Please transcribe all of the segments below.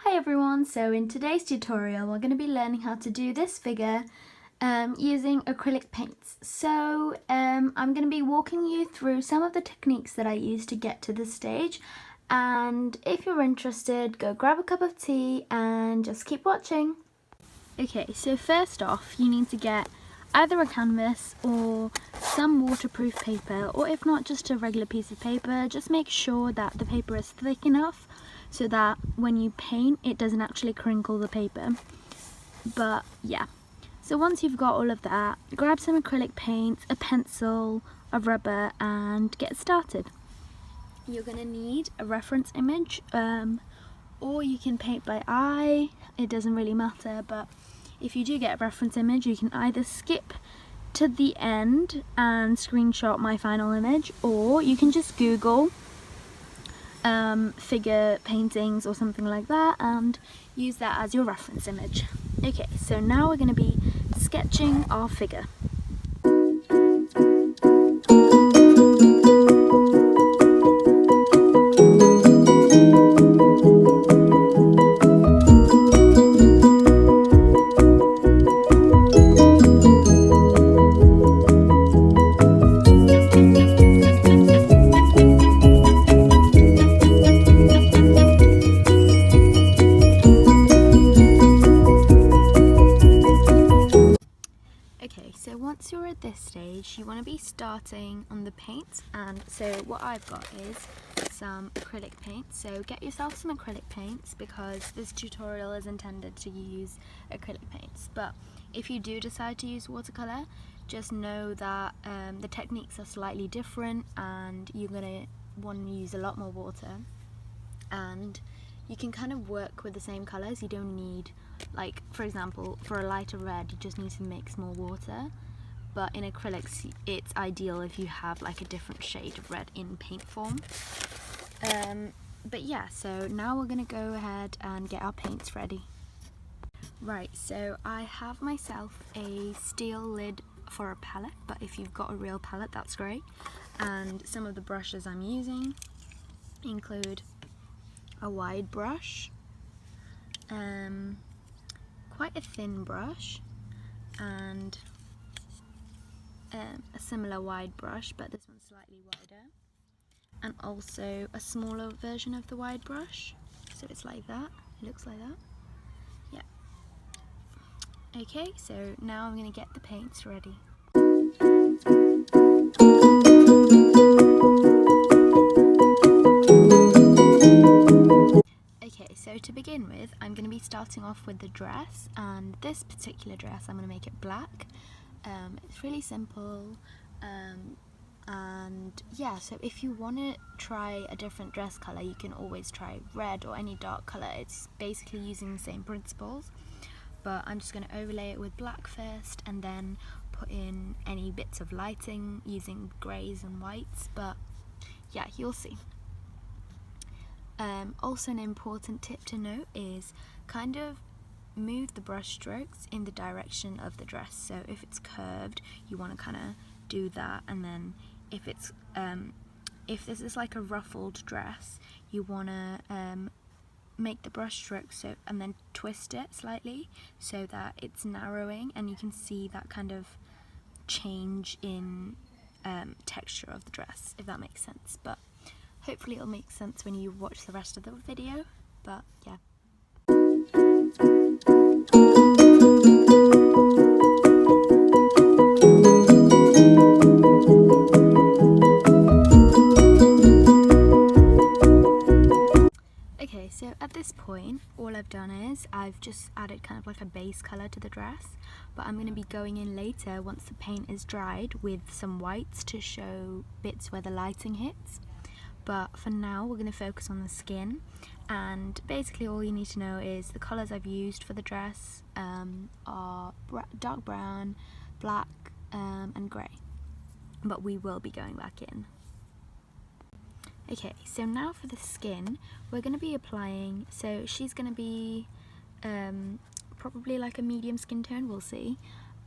Hi everyone, so in today's tutorial we're going to be learning how to do this figure using acrylic paints. So I'm going to be walking you through some of the techniques that I use to get to this stage, and if you're interested, go grab a cup of tea and just keep watching. Okay, so first off you need to get either a canvas or some waterproof paper, or if not, just a regular piece of paper. Just make sure that the paper is thick enough so that when you paint it doesn't actually crinkle the paper. But yeah, so once you've got all of that, grab some acrylic paint, a pencil, a rubber, and get started. You're going to need a reference image, or you can paint by eye, it doesn't really matter. But if you do get a reference image, you can either skip to the end and screenshot my final image, or you can just Google figure paintings or something like that and use that as your reference image. Okay, so now we're going to be sketching our figure. Okay, so once you're at this stage, you want to be starting on the paint, and so what I've got is some acrylic paint. So get yourself some acrylic paints because this tutorial is intended to use acrylic paints. But if you do decide to use watercolour, just know that the techniques are slightly different and you're going to want to use a lot more water. And you can kind of work with the same colours. You don't need, like, for example, for a lighter red you just need to mix more water, but in acrylics it's ideal if you have like a different shade of red in paint form. But yeah, so now we're gonna go ahead and get our paints ready. Right, so I have myself a steel lid for a palette, but if you've got a real palette that's great. And some of the brushes I'm using include a wide brush, quite a thin brush, and a similar wide brush, but this one's slightly wider, and also a smaller version of the wide brush. So it's like that, it looks like that. Yeah. Okay, so now I'm going to get the paints ready. Okay, so to begin with, I'm going to be starting off with the dress, and this particular dress I'm going to make it black. It's really simple, and yeah, so if you want to try a different dress colour, you can always try red or any dark colour. It's basically using the same principles, but I'm just going to overlay it with black first and then put in any bits of lighting using greys and whites. But yeah, you'll see. Also, an important tip to note is kind of move the brush strokes in the direction of the dress. So if it's curved, you want to kind of do that, and then if it's if this is like a ruffled dress, you want to make the brush stroke so, and then twist it slightly so that it's narrowing, and you can see that kind of change in texture of the dress, if that makes sense. But hopefully it'll make sense when you watch the rest of the video. But yeah. Okay, so at this point all I've done is I've just added kind of like a base colour to the dress, but I'm going to be going in later once the paint is dried with some whites to show bits where the lighting hits. But for now we're going to focus on the skin, and basically all you need to know is the colours I've used for the dress are dark brown, black, and grey, but we will be going back in. Okay, so now for the skin, we're going to be applying, so she's going to be probably like a medium skin tone, we'll see,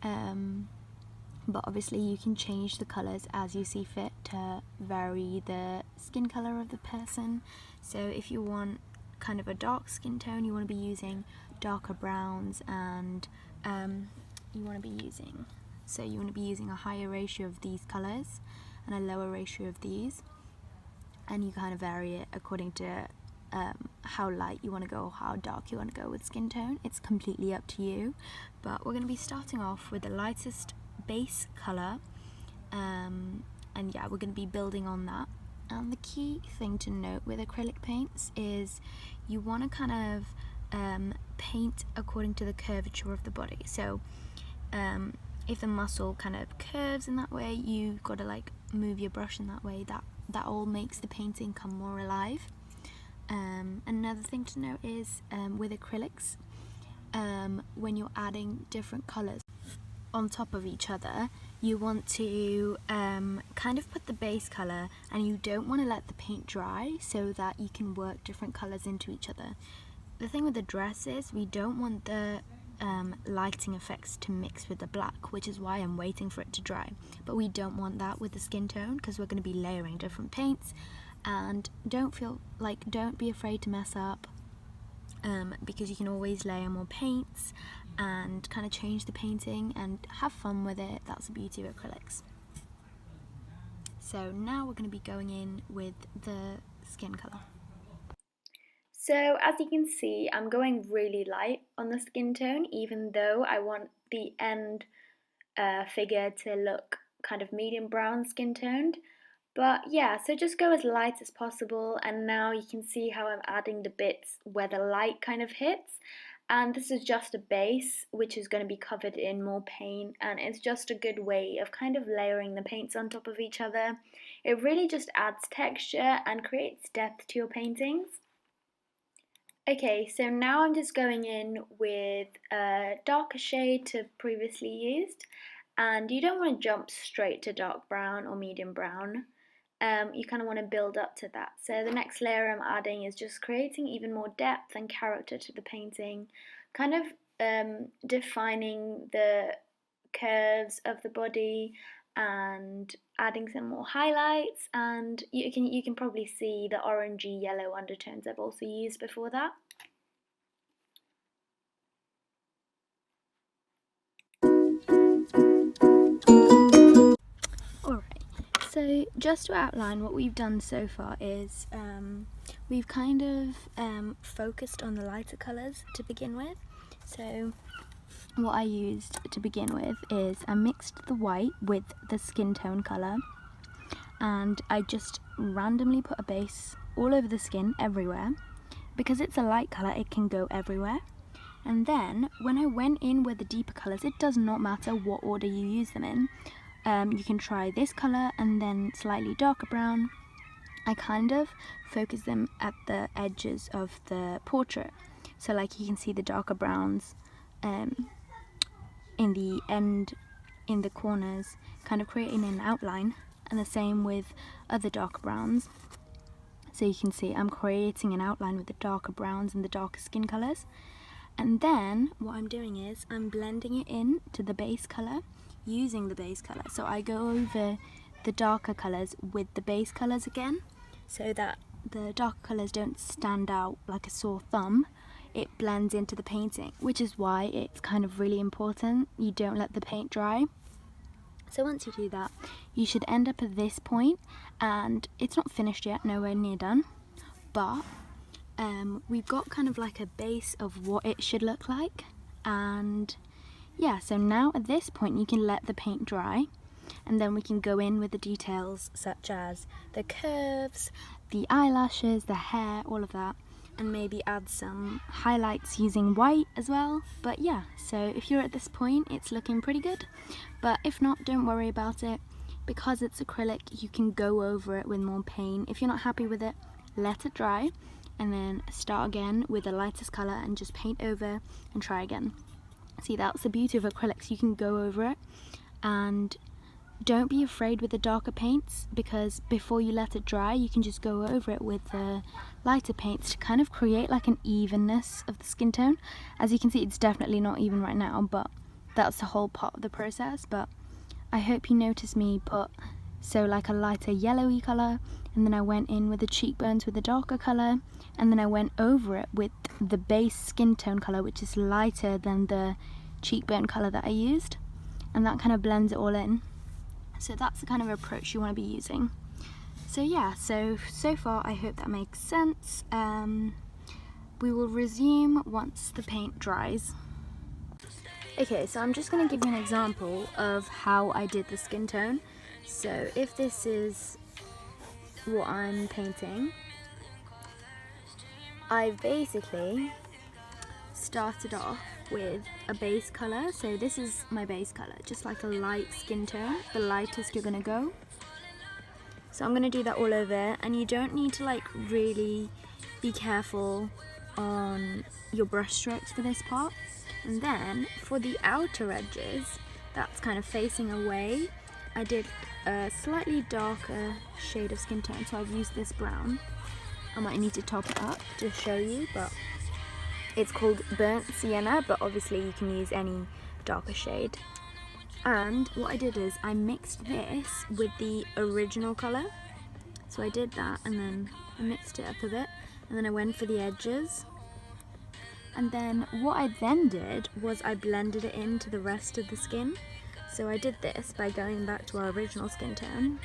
but obviously you can change the colours as you see fit to vary the skin colour of the person. So if you want kind of a dark skin tone, you want to be using darker browns, and you want to be using a higher ratio of these colours and a lower ratio of these, and you kind of vary it according to how light you want to go or how dark you want to go with skin tone. It's completely up to you, but we're going to be starting off with the lightest base colour, and yeah, we're going to be building on that. And the key thing to note with acrylic paints is you want to kind of paint according to the curvature of the body. So if the muscle kind of curves in that way, you've got to like move your brush in that way. That all makes the painting come more alive. Another thing to note is with acrylics, when you're adding different colours on top of each other, you want to kind of put the base colour, and you don't want to let the paint dry so that you can work different colours into each other. The thing with the dress is we don't want the lighting effects to mix with the black, which is why I'm waiting for it to dry. But we don't want that with the skin tone, because we're going to be layering different paints. And don't be afraid to mess up, because you can always layer more paints and kind of change the painting and have fun with it. That's the beauty of acrylics. So now we're going to be going in with the skin colour. So as you can see, I'm going really light on the skin tone, even though I want the end figure to look kind of medium brown skin toned. But yeah, so just go as light as possible, and now you can see how I'm adding the bits where the light kind of hits. And this is just a base which is going to be covered in more paint, and it's just a good way of kind of layering the paints on top of each other. It really just adds texture and creates depth to your paintings. Okay, so now I'm just going in with a darker shade to previously used, and you don't want to jump straight to dark brown or medium brown. You kind of want to build up to that. So the next layer I'm adding is just creating even more depth and character to the painting, kind of defining the curves of the body and adding some more highlights, and you can probably see the orangey yellow undertones I've also used before that. Alright, so just to outline what we've done so far is we've kind of focused on the lighter colours to begin with. So what I used to begin with is I mixed the white with the skin tone colour, and I just randomly put a base all over the skin everywhere. Because it's a light colour, it can go everywhere. And then when I went in with the deeper colours, it does not matter what order you use them in. You can try this colour and then slightly darker brown. I kind of focus them at the edges of the portrait. So like you can see the darker browns in the end, in the corners, kind of creating an outline, and the same with other darker browns. So you can see I'm creating an outline with the darker browns and the darker skin colours. And then what I'm doing is I'm blending it in to the base colour using the base colour. So I go over the darker colours with the base colours again, so that the darker colours don't stand out like a sore thumb. It blends into the painting, which is why it's kind of really important you don't let the paint dry. So once you do that, you should end up at this point, and it's not finished yet, nowhere near done, but we've got kind of like a base of what it should look like. And yeah, so now at this point you can let the paint dry, and then we can go in with the details such as the curves, the eyelashes, the hair, all of that, and maybe add some highlights using white as well. But yeah, so if you're at this point, it's looking pretty good. But if not, don't worry about it. Because it's acrylic, you can go over it with more paint. If you're not happy with it, let it dry, and then start again with the lightest colour and just paint over and try again. See, that's the beauty of acrylics, you can go over it. And don't be afraid with the darker paints, because before you let it dry, you can just go over it with the lighter paints to kind of create like an evenness of the skin tone. As you can see, it's definitely not even right now, but that's the whole part of the process. But I hope you notice me put so like a lighter yellowy colour, and then I went in with the cheekbones with a darker colour, and then I went over it with the base skin tone colour, which is lighter than the cheekbone colour that I used, and that kind of blends it all in. So that's the kind of approach you want to be using. So yeah, so far I hope that makes sense. We will resume once the paint dries. Okay, so I'm just going to give you an example of how I did the skin tone. So if this is what I'm painting, I basically started off with a base colour. So this is my base colour, just like a light skin tone, the lightest you're going to go. So I'm going to do that all over, and you don't need to like really be careful on your brush strokes for this part. And then for the outer edges, that's kind of facing away, I did a slightly darker shade of skin tone, so I've used this brown. I might need to top it up to show you, but it's called burnt sienna, but obviously you can use any darker shade. And what I did is I mixed this with the original colour. So I did that, and then I mixed it up a bit, and then I went for the edges. And then what I then did was I blended it into the rest of the skin. So I did this by going back to our original skin tone.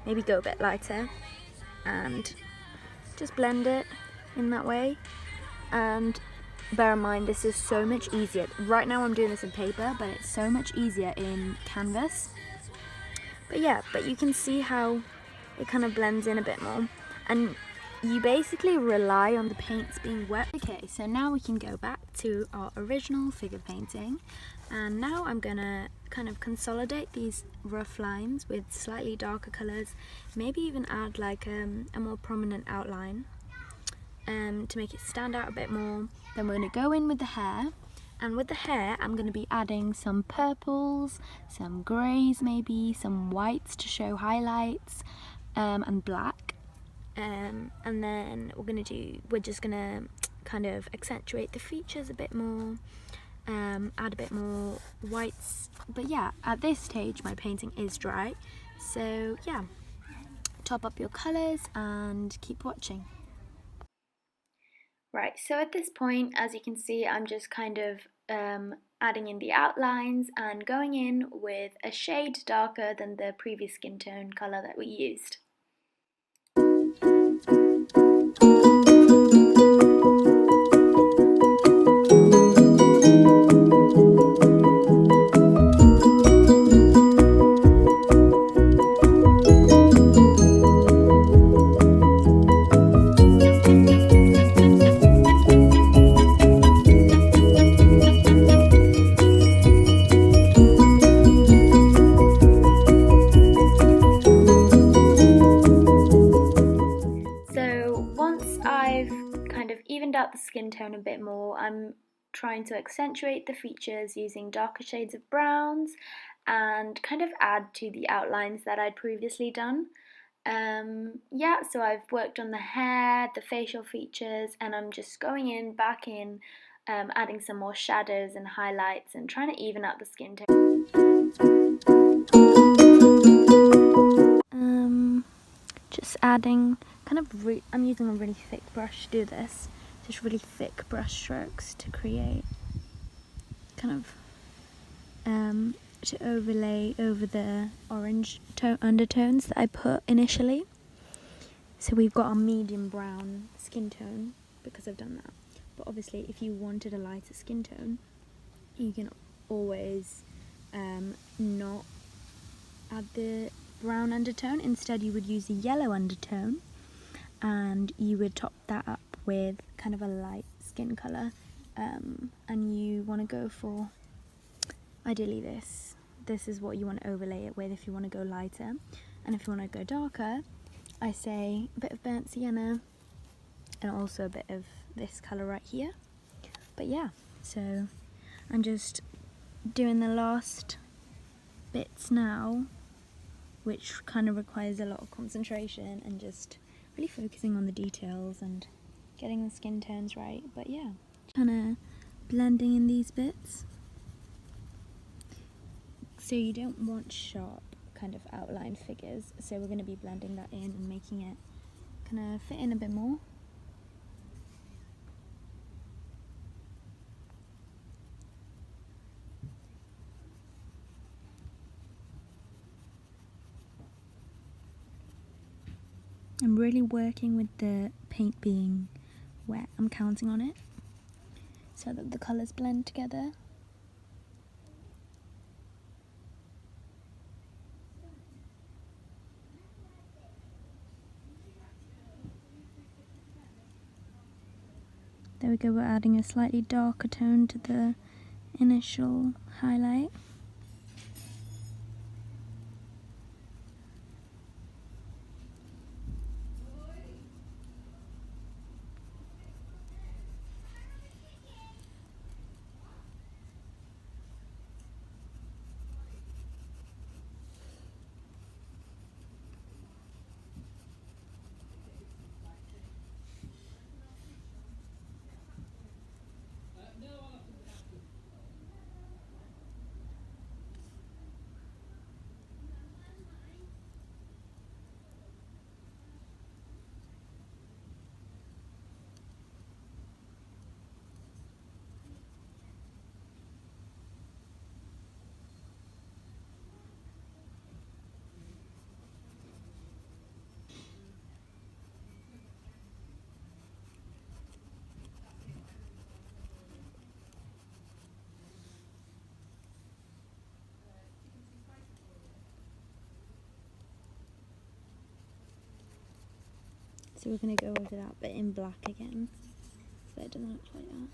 Maybe go a bit lighter and just blend it in that way. And bear in mind, this is so much easier. Right now I'm doing this in paper, but it's so much easier in canvas. But yeah, but you can see how it kind of blends in a bit more. And you basically rely on the paints being wet. Okay, so now we can go back to our original figure painting. And now I'm gonna kind of consolidate these rough lines with slightly darker colours. Maybe even add like a more prominent outline to make it stand out a bit more. Then we're gonna go in with the hair. And with the hair, I'm going to be adding some purples, some greys maybe, some whites to show highlights, and black. And then we're just going to kind of accentuate the features a bit more, add a bit more whites. But yeah, at this stage my painting is dry. So yeah, top up your colours and keep watching. Right, so at this point, as you can see, I'm just kind of adding in the outlines and going in with a shade darker than the previous skin tone colour that we used. Evened out the skin tone a bit more, I'm trying to accentuate the features using darker shades of browns and kind of add to the outlines that I'd previously done. Yeah, so I've worked on the hair, the facial features, and I'm just going back in, adding some more shadows and highlights and trying to even out the skin tone. Just adding kind of, I'm using a really thick brush to do this. Just really thick brush strokes to create kind of to overlay over the orange undertones that I put initially. So we've got a medium brown skin tone because I've done that. But obviously if you wanted a lighter skin tone, you can always not add the brown undertone. Instead you would use a yellow undertone and you would top that up with kind of a light skin colour, and you want to go for ideally this is what you want to overlay it with if you want to go lighter. And if you want to go darker, I say a bit of burnt sienna and also a bit of this colour right here. But yeah, so I'm just doing the last bits now, which kind of requires a lot of concentration and just really focusing on the details and getting the skin tones right. But yeah, kind of blending in these bits. So you don't want sharp kind of outline figures, so we're going to be blending that in and making it kind of fit in a bit more. I'm really working with the paint being wet. I'm counting on it so that the colours blend together. There we go, we're adding a slightly darker tone to the initial highlight. So we're going to go over that bit in black again, so it doesn't look like that.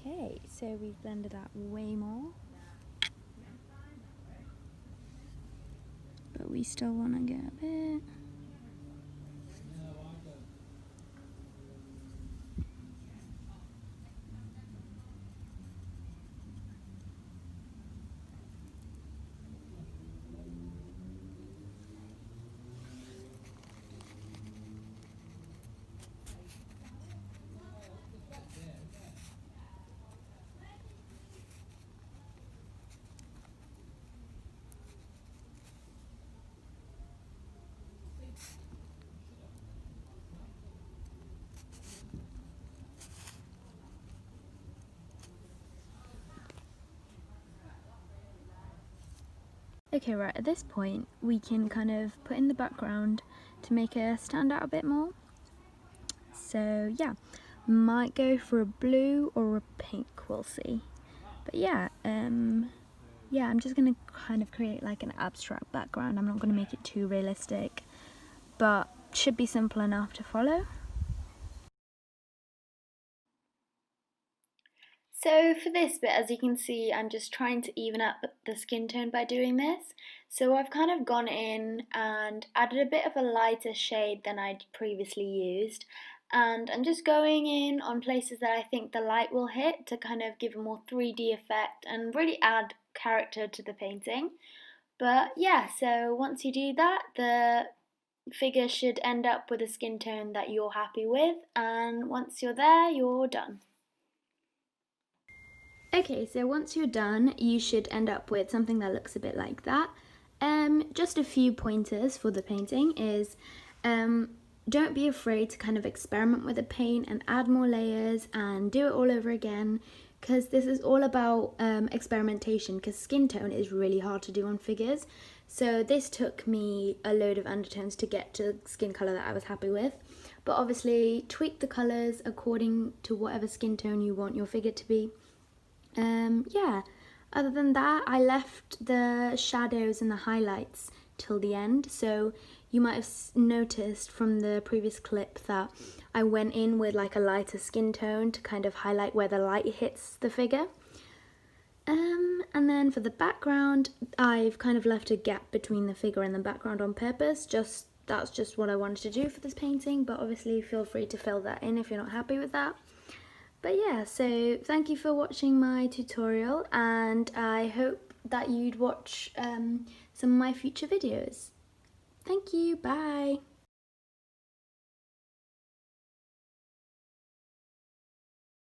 Okay, so we've blended out way more, but we still want to get a bit. Okay, right, at this point we can kind of put in the background to make it stand out a bit more. So yeah, might go for a blue or a pink, we'll see. But yeah, I'm just gonna kind of create like an abstract background. I'm not gonna make it too realistic, but should be simple enough to follow. So for this bit, as you can see, I'm just trying to even up the skin tone by doing this. So I've kind of gone in and added a bit of a lighter shade than I'd previously used. And I'm just going in on places that I think the light will hit to kind of give a more 3D effect and really add character to the painting. But yeah, so once you do that, the figure should end up with a skin tone that you're happy with, and once you're there, you're done. Okay, so once you're done, you should end up with something that looks a bit like that. Just a few pointers for the painting is don't be afraid to kind of experiment with the paint and add more layers and do it all over again, because this is all about experimentation, because skin tone is really hard to do on figures. So this took me a load of undertones to get to skin colour that I was happy with. But obviously tweak the colours according to whatever skin tone you want your figure to be. Yeah, other than that, I left the shadows and the highlights till the end, so you might have noticed from the previous clip that I went in with like a lighter skin tone to kind of highlight where the light hits the figure. And then for the background, I've kind of left a gap between the figure and the background on purpose. That's just what I wanted to do for this painting, but obviously feel free to fill that in if you're not happy with that. But yeah, so thank you for watching my tutorial, and I hope that you'd watch some of my future videos. Thank you, bye!